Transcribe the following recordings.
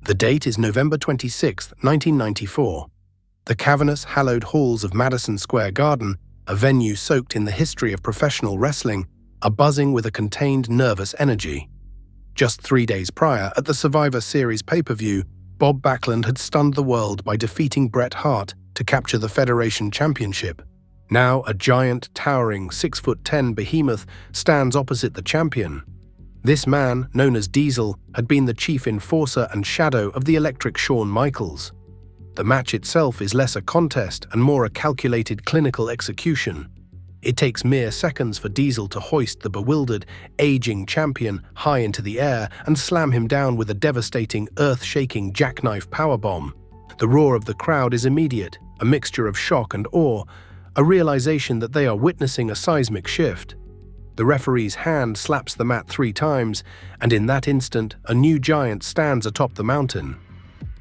The date is November 26, 1994. The cavernous, hallowed halls of Madison Square Garden, a venue soaked in the history of professional wrestling, are buzzing with a contained, nervous energy. Just 3 days prior, at the Survivor Series pay-per-view, Bob Backlund had stunned the world by defeating Bret Hart to capture the Federation Championship. Now, a giant, towering 6'10" behemoth stands opposite the champion. This man, known as Diesel, had been the chief enforcer and shadow of the Electric Shawn Michaels. The match itself is less a contest and more a calculated clinical execution. It takes mere seconds for Diesel to hoist the bewildered, aging champion high into the air and slam him down with a devastating, earth-shaking jackknife powerbomb. The roar of the crowd is immediate, a mixture of shock and awe, a realization that they are witnessing a seismic shift. The referee's hand slaps the mat 3 times, and in that instant, a new giant stands atop the mountain.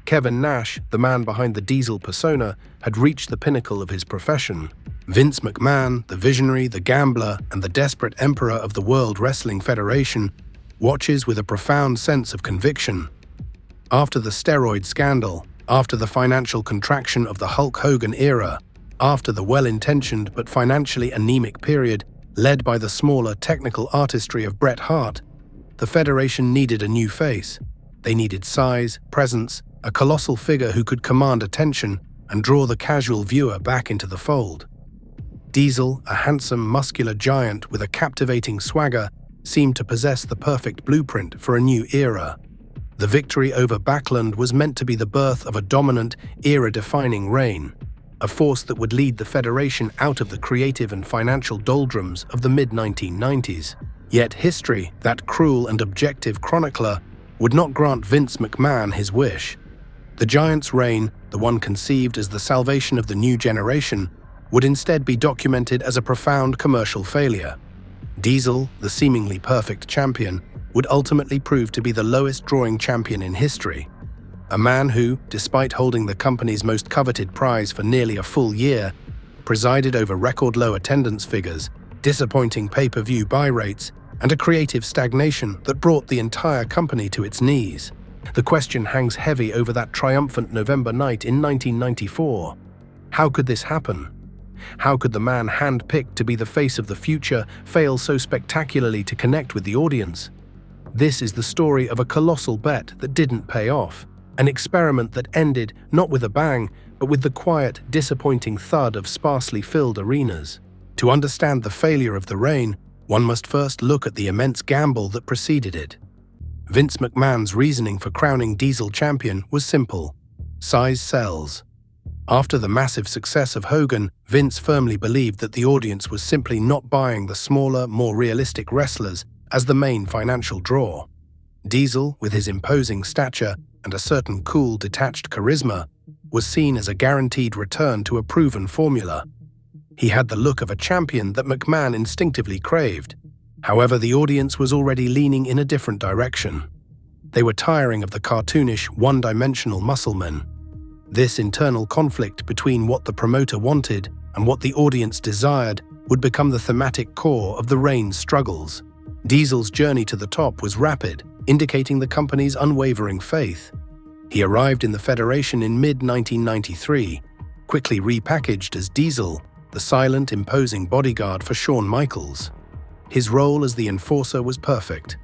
Kevin Nash, the man behind the Diesel persona, had reached the pinnacle of his profession. Vince McMahon, the visionary, the gambler, and the desperate emperor of the World Wrestling Federation, watches with a profound sense of conviction. After the steroid scandal, after the financial contraction of the Hulk Hogan era, after the well-intentioned but financially anemic period led by the smaller technical artistry of Bret Hart, the Federation needed a new face. They needed size, presence, a colossal figure who could command attention and draw the casual viewer back into the fold. Diesel, a handsome, muscular giant with a captivating swagger, seemed to possess the perfect blueprint for a new era. The victory over Backlund was meant to be the birth of a dominant, era-defining reign, a force that would lead the Federation out of the creative and financial doldrums of the mid-1990s. Yet history, that cruel and objective chronicler, would not grant Vince McMahon his wish. The Giant's reign, the one conceived as the salvation of the new generation, would instead be documented as a profound commercial failure. Diesel, the seemingly perfect champion, would ultimately prove to be the lowest-drawing champion in history. A man who, despite holding the company's most coveted prize for nearly a full year, presided over record-low attendance figures, disappointing pay-per-view buy rates, and a creative stagnation that brought the entire company to its knees. The question hangs heavy over that triumphant November night in 1994. How could this happen? How could the man hand-picked to be the face of the future fail so spectacularly to connect with the audience? This is the story of a colossal bet that didn't pay off. An experiment that ended not with a bang, but with the quiet, disappointing thud of sparsely filled arenas. To understand the failure of the reign, one must first look at the immense gamble that preceded it. Vince McMahon's reasoning for crowning Diesel champion was simple: size sells. After the massive success of Hogan, Vince firmly believed that the audience was simply not buying the smaller, more realistic wrestlers as the main financial draw. Diesel, with his imposing stature and a certain cool, detached charisma, was seen as a guaranteed return to a proven formula. He had the look of a champion that McMahon instinctively craved. However, the audience was already leaning in a different direction. They were tiring of the cartoonish, one-dimensional musclemen. This internal conflict between what the promoter wanted and what the audience desired would become the thematic core of the reign's struggles. Diesel's journey to the top was rapid, indicating the company's unwavering faith. He arrived in the Federation in mid-1993, quickly repackaged as Diesel, the silent, imposing bodyguard for Shawn Michaels. His role as the enforcer was perfect.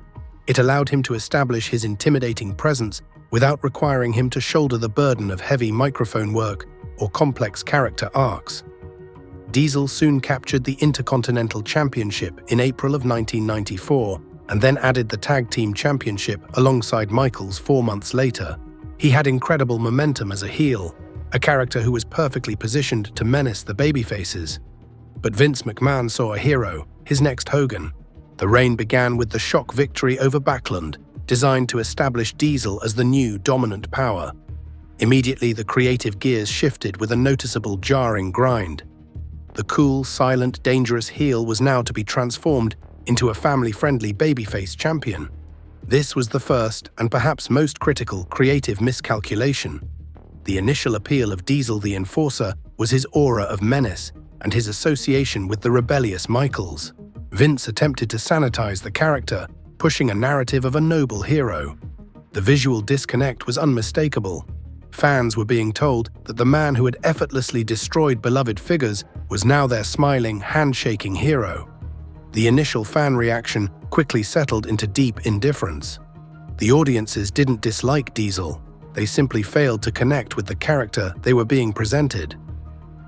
It allowed him to establish his intimidating presence without requiring him to shoulder the burden of heavy microphone work or complex character arcs. Diesel soon captured the Intercontinental Championship in April of 1994, and then added the Tag Team Championship alongside Michaels 4 months later. He had incredible momentum as a heel, a character who was perfectly positioned to menace the babyfaces. But Vince McMahon saw a hero, his next Hogan. The reign began with the shock victory over Backlund, designed to establish Diesel as the new dominant power. Immediately, the creative gears shifted with a noticeable jarring grind. The cool, silent, dangerous heel was now to be transformed into a family-friendly babyface champion. This was the first, and perhaps most critical, creative miscalculation. The initial appeal of Diesel the Enforcer was his aura of menace and his association with the rebellious Michaels. Vince attempted to sanitize the character, pushing a narrative of a noble hero. The visual disconnect was unmistakable. Fans were being told that the man who had effortlessly destroyed beloved figures was now their smiling, handshaking hero. The initial fan reaction quickly settled into deep indifference. The audiences didn't dislike Diesel, they simply failed to connect with the character they were being presented.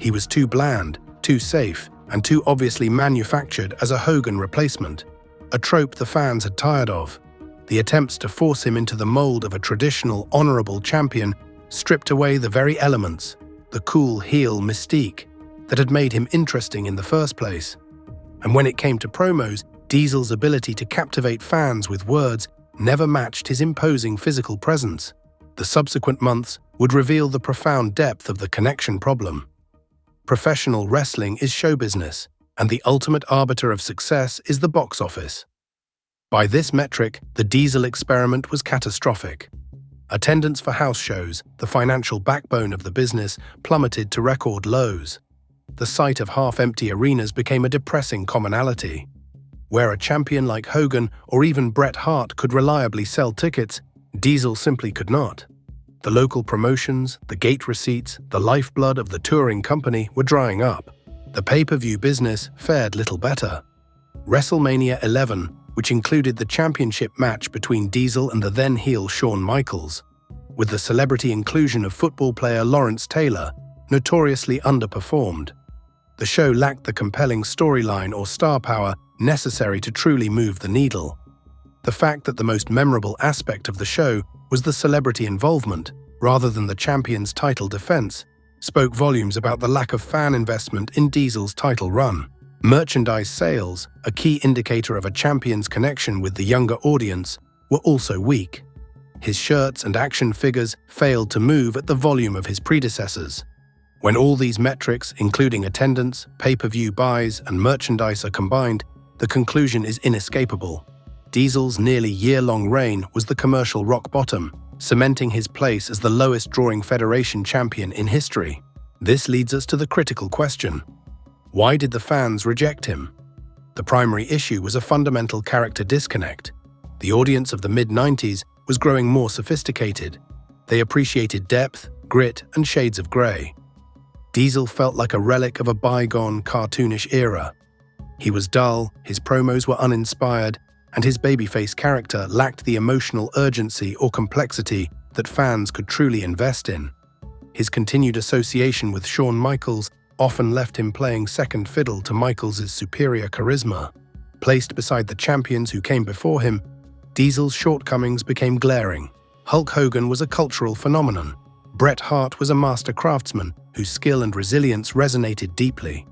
He was too bland, too safe, and too obviously manufactured as a Hogan replacement, a trope the fans had tired of. The attempts to force him into the mold of a traditional, honorable champion stripped away the very elements, the cool heel mystique, that had made him interesting in the first place. And when it came to promos, Diesel's ability to captivate fans with words never matched his imposing physical presence. The subsequent months would reveal the profound depth of the connection problem. Professional wrestling is show business, and the ultimate arbiter of success is the box office. By this metric, the Diesel experiment was catastrophic. Attendance for house shows, the financial backbone of the business, plummeted to record lows. The sight of half-empty arenas became a depressing commonality. Where a champion like Hogan or even Bret Hart could reliably sell tickets, Diesel simply could not. The local promotions, the gate receipts, the lifeblood of the touring company were drying up. The pay-per-view business fared little better. WrestleMania 11, which included the championship match between Diesel and the then-heel Shawn Michaels, with the celebrity inclusion of football player Lawrence Taylor, notoriously underperformed. The show lacked the compelling storyline or star power necessary to truly move the needle. The fact that the most memorable aspect of the show was the celebrity involvement, rather than the champion's title defense, spoke volumes about the lack of fan investment in Diesel's title run. Merchandise sales, a key indicator of a champion's connection with the younger audience, were also weak. His shirts and action figures failed to move at the volume of his predecessors. When all these metrics, including attendance, pay-per-view buys, and merchandise are combined, the conclusion is inescapable. Diesel's nearly year-long reign was the commercial rock bottom, cementing his place as the lowest-drawing Federation champion in history. This leads us to the critical question: why did the fans reject him? The primary issue was a fundamental character disconnect. The audience of the mid-90s was growing more sophisticated. They appreciated depth, grit, and shades of grey. Diesel felt like a relic of a bygone, cartoonish era. He was dull, his promos were uninspired, and his babyface character lacked the emotional urgency or complexity that fans could truly invest in. His continued association with Shawn Michaels often left him playing second fiddle to Michaels' superior charisma. Placed beside the champions who came before him, Diesel's shortcomings became glaring. Hulk Hogan was a cultural phenomenon. Bret Hart was a master craftsman whose skill and resilience resonated deeply.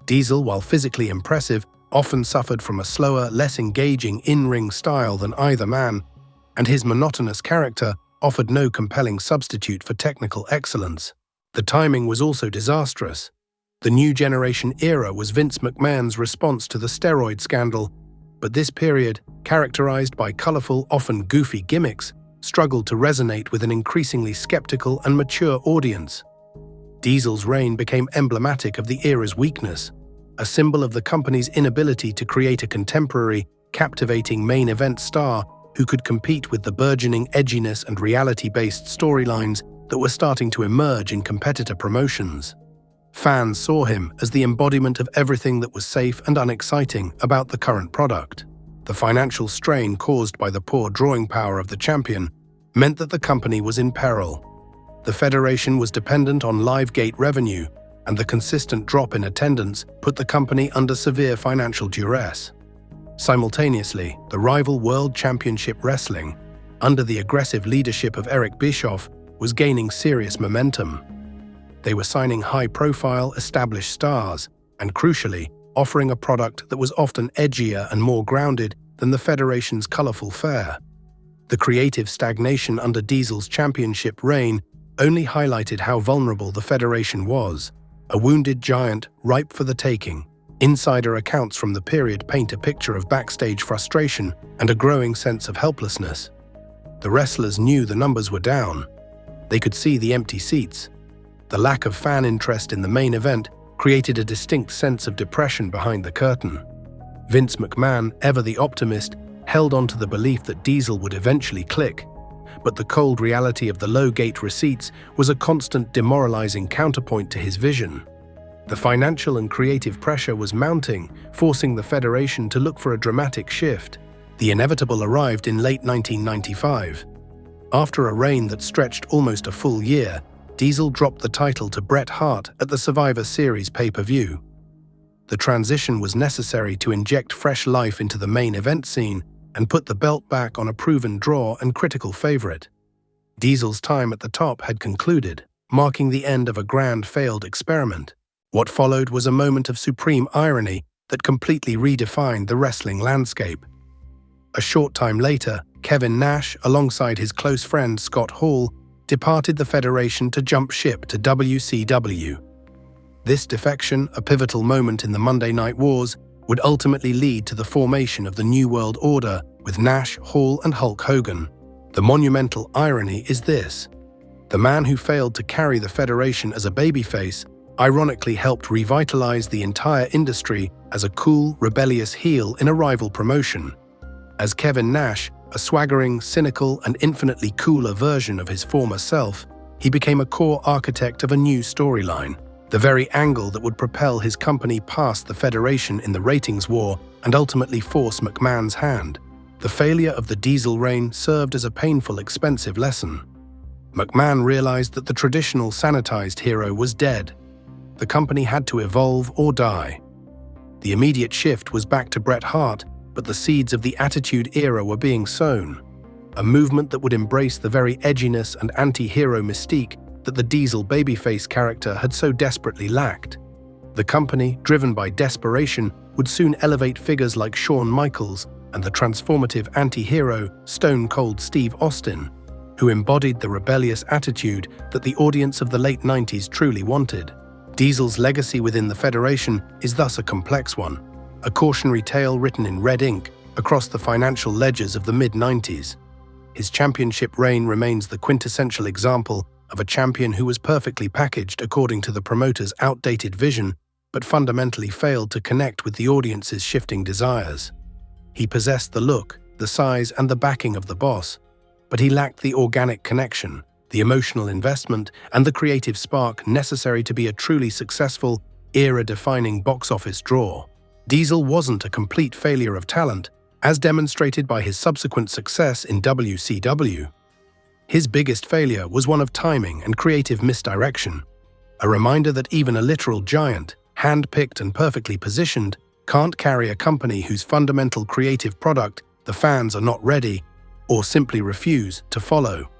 Diesel, while physically impressive, often suffered from a slower, less engaging in-ring style than either man, and his monotonous character offered no compelling substitute for technical excellence. The timing was also disastrous. The new generation era was Vince McMahon's response to the steroid scandal, but this period, characterized by colorful, often goofy gimmicks, struggled to resonate with an increasingly skeptical and mature audience. Diesel's reign became emblematic of the era's weakness, a symbol of the company's inability to create a contemporary, captivating main event star who could compete with the burgeoning edginess and reality-based storylines that were starting to emerge in competitor promotions. Fans saw him as the embodiment of everything that was safe and unexciting about the current product. The financial strain caused by the poor drawing power of the champion meant that the company was in peril. The Federation was dependent on live gate revenue, and the consistent drop in attendance put the company under severe financial duress. Simultaneously, the rival World Championship Wrestling, under the aggressive leadership of Eric Bischoff, was gaining serious momentum. They were signing high-profile, established stars, and crucially, offering a product that was often edgier and more grounded than the Federation's colorful fare. The creative stagnation under Diesel's championship reign only highlighted how vulnerable the Federation was, a wounded giant ripe for the taking. Insider accounts from the period paint a picture of backstage frustration and a growing sense of helplessness. The wrestlers knew the numbers were down. They could see the empty seats. The lack of fan interest in the main event created a distinct sense of depression behind the curtain. Vince McMahon, ever the optimist, held on to the belief that Diesel would eventually click, but the cold reality of the low gate receipts was a constant demoralizing counterpoint to his vision. The financial and creative pressure was mounting, forcing the Federation to look for a dramatic shift. The inevitable arrived in late 1995. After a reign that stretched almost a full year, Diesel dropped the title to Bret Hart at the Survivor Series pay-per-view. The transition was necessary to inject fresh life into the main event scene and put the belt back on a proven draw and critical favorite. Diesel's time at the top had concluded, marking the end of a grand failed experiment. What followed was a moment of supreme irony that completely redefined the wrestling landscape. A short time later, Kevin Nash, alongside his close friend Scott Hall, departed the Federation to jump ship to WCW. This defection, a pivotal moment in the Monday Night Wars, would ultimately lead to the formation of the New World Order with Nash, Hall, and Hulk Hogan. The monumental irony is this: the man who failed to carry the Federation as a babyface ironically helped revitalize the entire industry as a cool, rebellious heel in a rival promotion. As Kevin Nash, a swaggering, cynical, and infinitely cooler version of his former self, he became a core architect of a new storyline, the very angle that would propel his company past the Federation in the ratings war and ultimately force McMahon's hand. The failure of the Diesel reign served as a painful, expensive lesson. McMahon realized that the traditional sanitized hero was dead. The company had to evolve or die. The immediate shift was back to Bret Hart, but the seeds of the Attitude Era were being sown, a movement that would embrace the very edginess and anti-hero mystique that the Diesel babyface character had so desperately lacked. The company, driven by desperation, would soon elevate figures like Shawn Michaels and the transformative anti-hero Stone Cold Steve Austin, who embodied the rebellious attitude that the audience of the late 90s truly wanted. Diesel's legacy within the Federation is thus a complex one, a cautionary tale written in red ink across the financial ledgers of the mid-90s. His championship reign remains the quintessential example of a champion who was perfectly packaged according to the promoter's outdated vision, but fundamentally failed to connect with the audience's shifting desires. He possessed the look, the size, and the backing of the boss, but he lacked the organic connection, the emotional investment, and the creative spark necessary to be a truly successful, era-defining box office draw. Diesel wasn't a complete failure of talent, as demonstrated by his subsequent success in WCW. His biggest failure was one of timing and creative misdirection, a reminder that even a literal giant, hand-picked and perfectly positioned, can't carry a company whose fundamental creative product the fans are not ready or simply refuse to follow.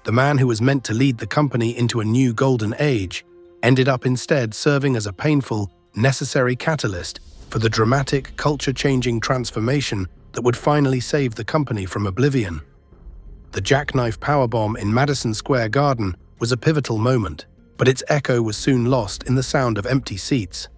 The man who was meant to lead the company into a new golden age ended up instead serving as a painful, necessary catalyst for the dramatic, culture-changing transformation that would finally save the company from oblivion. The jackknife powerbomb in Madison Square Garden was a pivotal moment, but its echo was soon lost in the sound of empty seats.